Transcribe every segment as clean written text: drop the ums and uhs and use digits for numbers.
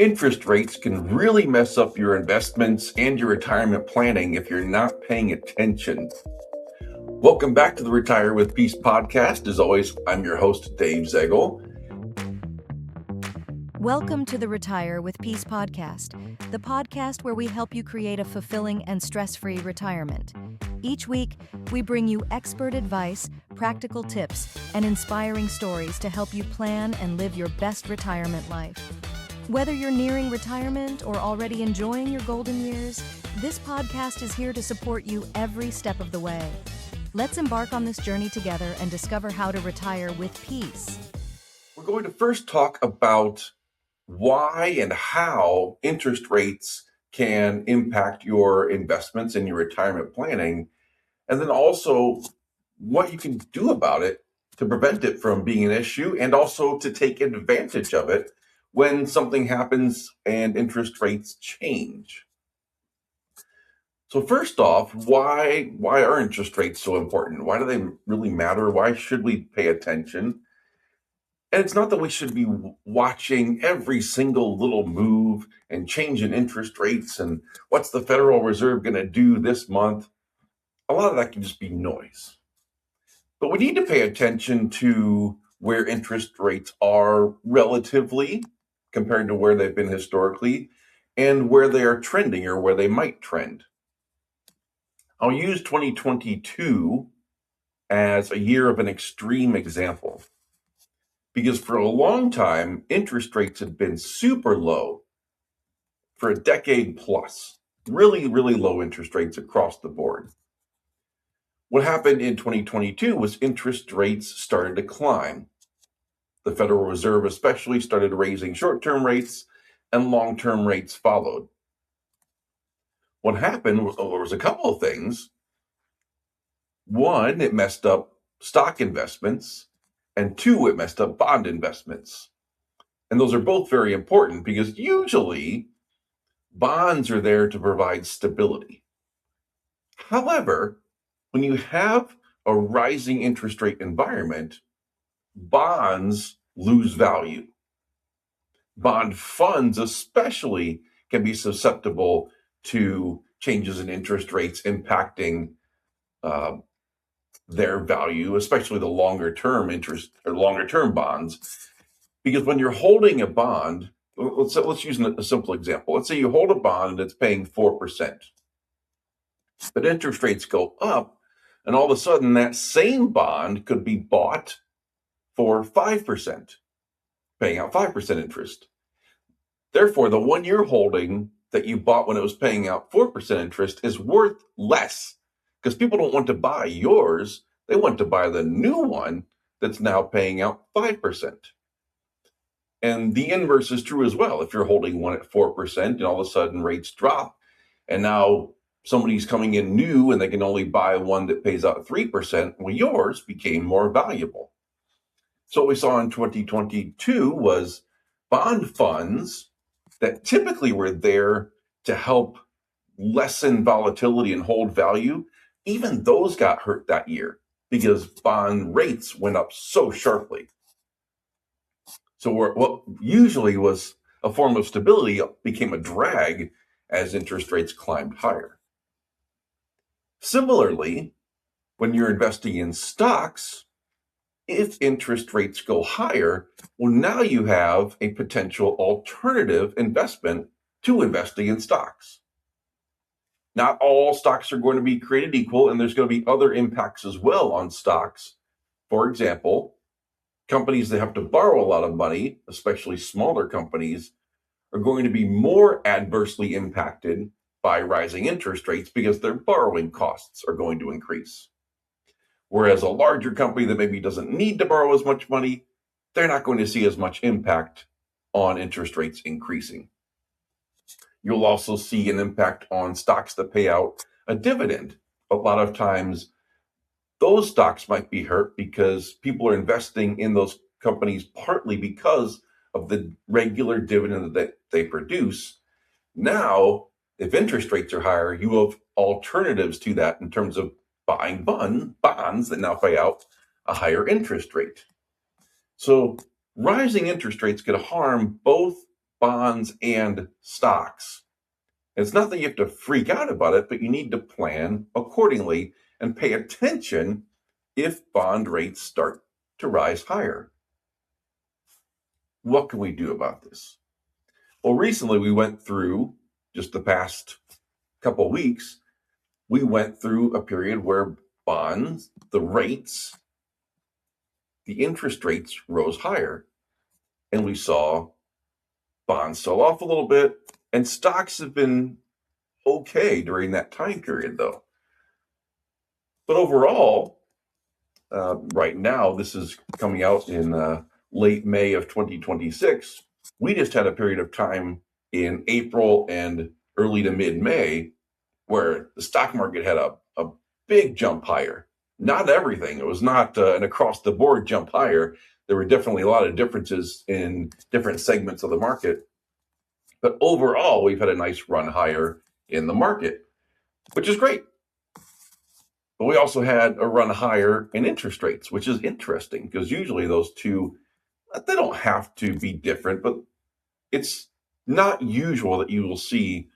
Interest rates can really mess up your investments and your retirement planning if you're not paying attention. Welcome back to the Retire with Peace podcast. As always, I'm your host, Dave Zaegel. Welcome to the Retire with Peace podcast, the podcast where we help you create a fulfilling and stress-free retirement. Each week, we bring you expert advice, practical tips, and inspiring stories to help you plan and live your best retirement life. Whether you're nearing retirement or already enjoying your golden years, this podcast is here to support you every step of the way. Let's embark on this journey together and discover how to retire with peace. We're going to first talk about why and how interest rates can impact your investments and your retirement planning, and then also what you can do about it to prevent it from being an issue and also to take advantage of it when something happens and interest rates change. So first off, why are interest rates so important? Why do they really matter? Why should we pay attention? And it's not that we should be watching every single little move and change in interest rates and what's the Federal Reserve going to do this month. A lot of that can just be noise. But we need to pay attention to where interest rates are relatively compared to where they've been historically and where they are trending or where they might trend. I'll use 2022 as a year of an extreme example, because for a long time, interest rates had been super low for a decade plus, really, really low interest rates across the board. What happened in 2022 was interest rates started to climb. The Federal Reserve especially started raising short-term rates and long-term rates followed. What happened was there was a couple of things. One, it messed up stock investments, and two, it messed up bond investments. And those are both very important because usually bonds are there to provide stability. However, when you have a rising interest rate environment, bonds lose value. Bond funds especially can be susceptible to changes in interest rates impacting their value, especially the longer term interest or longer term bonds. Because when you're holding a bond, let's use a simple example. Let's say you hold a bond that's paying 4%, but interest rates go up, and all of a sudden that same bond could be bought for 5%, paying out 5% interest. Therefore, the one you're holding that you bought when it was paying out 4% interest is worth less because people don't want to buy yours. They want to buy the new one that's now paying out 5%. And the inverse is true as well. If you're holding one at 4% and all of a sudden rates drop, and now somebody's coming in new and they can only buy one that pays out 3%, well, yours became more valuable. So what we saw in 2022 was bond funds that typically were there to help lessen volatility and hold value. Even those got hurt that year because bond rates went up so sharply. So what usually was a form of stability became a drag as interest rates climbed higher. Similarly, when you're investing in stocks, if interest rates go higher, well, now you have a potential alternative investment to investing in stocks. Not all stocks are going to be created equal, and there's going to be other impacts as well on stocks. For example, companies that have to borrow a lot of money, especially smaller companies, are going to be more adversely impacted by rising interest rates because their borrowing costs are going to increase. Whereas a larger company that maybe doesn't need to borrow as much money, they're not going to see as much impact on interest rates increasing. You'll also see an impact on stocks that pay out a dividend. A lot of times, those stocks might be hurt because people are investing in those companies partly because of the regular dividend that they produce. Now, if interest rates are higher, you have alternatives to that in terms of buying bonds that now pay out a higher interest rate. So rising interest rates could harm both bonds and stocks. It's not that you have to freak out about it, but you need to plan accordingly and pay attention if bond rates start to rise higher. What can we do about this? Well, recently we went through, just the past couple of weeks, we went through a period where bonds, the interest rates rose higher. And we saw bonds sell off a little bit, and stocks have been okay during that time period, though. But overall, right now, this is coming out in late May of 2026. We just had a period of time in April and early to mid-May where the stock market had a big jump higher. Not everything. It was not an across-the-board jump higher. There were definitely a lot of differences in different segments of the market. But overall, we've had a nice run higher in the market, which is great. But we also had a run higher in interest rates, which is interesting because usually those two, they don't have to be different, but it's not usual that you will see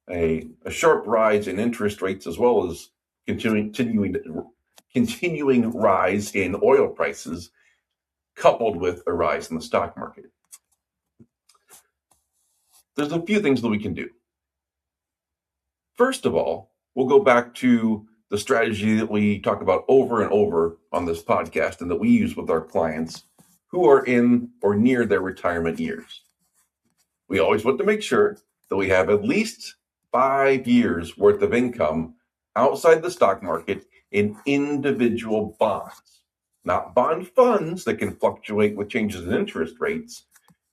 a sharp rise in interest rates as well as continuing rise in oil prices, coupled with a rise in the stock market. There's a few things that we can do. First of all, we'll go back to the strategy that we talk about over and over on this podcast and that we use with our clients who are in or near their retirement years. We always want to make sure that we have at least 5 years worth of income outside the stock market in individual bonds, not bond funds that can fluctuate with changes in interest rates.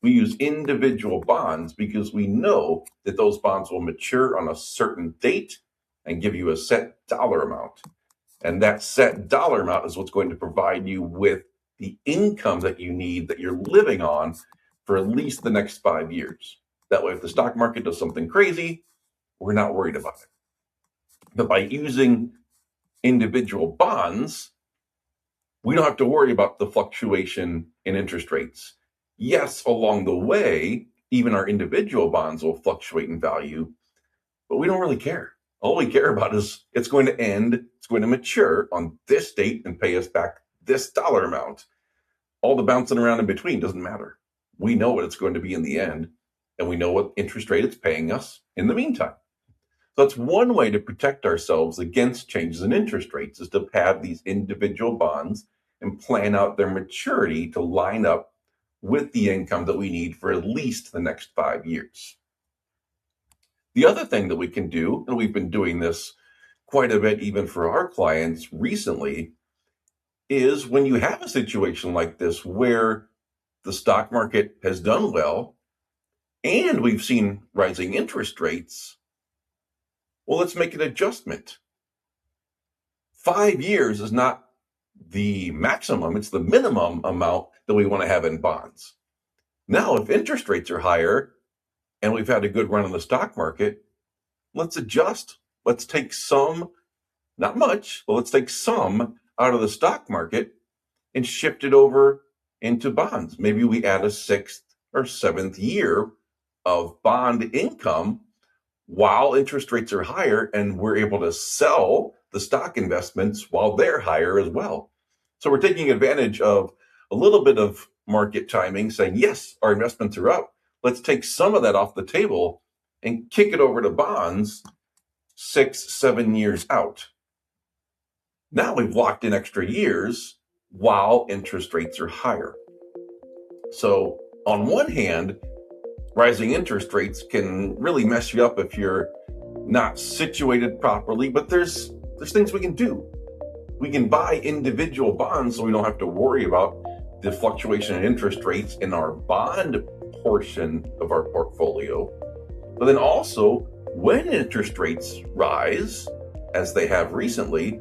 We use individual bonds because we know that those bonds will mature on a certain date and give you a set dollar amount. And that set dollar amount is what's going to provide you with the income that you need, that you're living on for at least the next 5 years. That way, if the stock market does something crazy, we're not worried about it. But by using individual bonds, we don't have to worry about the fluctuation in interest rates. Yes, along the way, even our individual bonds will fluctuate in value, but we don't really care. All we care about is it's going to end, it's going to mature on this date and pay us back this dollar amount. All the bouncing around in between doesn't matter. We know what it's going to be in the end, and we know what interest rate it's paying us in the meantime. So that's one way to protect ourselves against changes in interest rates, is to have these individual bonds and plan out their maturity to line up with the income that we need for at least the next 5 years. The other thing that we can do, and we've been doing this quite a bit even for our clients recently, is when you have a situation like this where the stock market has done well and we've seen rising interest rates, well, let's make an adjustment. 5 years is not the maximum, it's the minimum amount that we want to have in bonds. Now, if interest rates are higher and we've had a good run in the stock market, let's adjust. Let's take some, not much, but let's take some out of the stock market and shift it over into bonds. Maybe we add a 6th or 7th year of bond income while interest rates are higher, and we're able to sell the stock investments while they're higher as well. So we're taking advantage of a little bit of market timing, saying, yes, our investments are up. Let's take some of that off the table and kick it over to bonds 6-7 years out. Now we've locked in extra years while interest rates are higher. So on one hand, rising interest rates can really mess you up if you're not situated properly, but there's things we can do. We can buy individual bonds so we don't have to worry about the fluctuation in interest rates in our bond portion of our portfolio. But then also, when interest rates rise, as they have recently,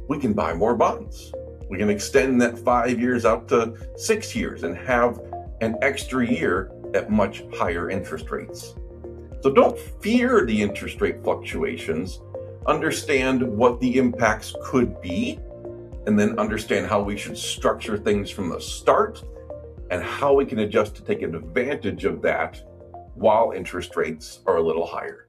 we can buy more bonds. We can extend that 5 years out to 6 years and have an extra year at much higher interest rates. So don't fear the interest rate fluctuations. Understand what the impacts could be, and then understand how we should structure things from the start and how we can adjust to take advantage of that while interest rates are a little higher.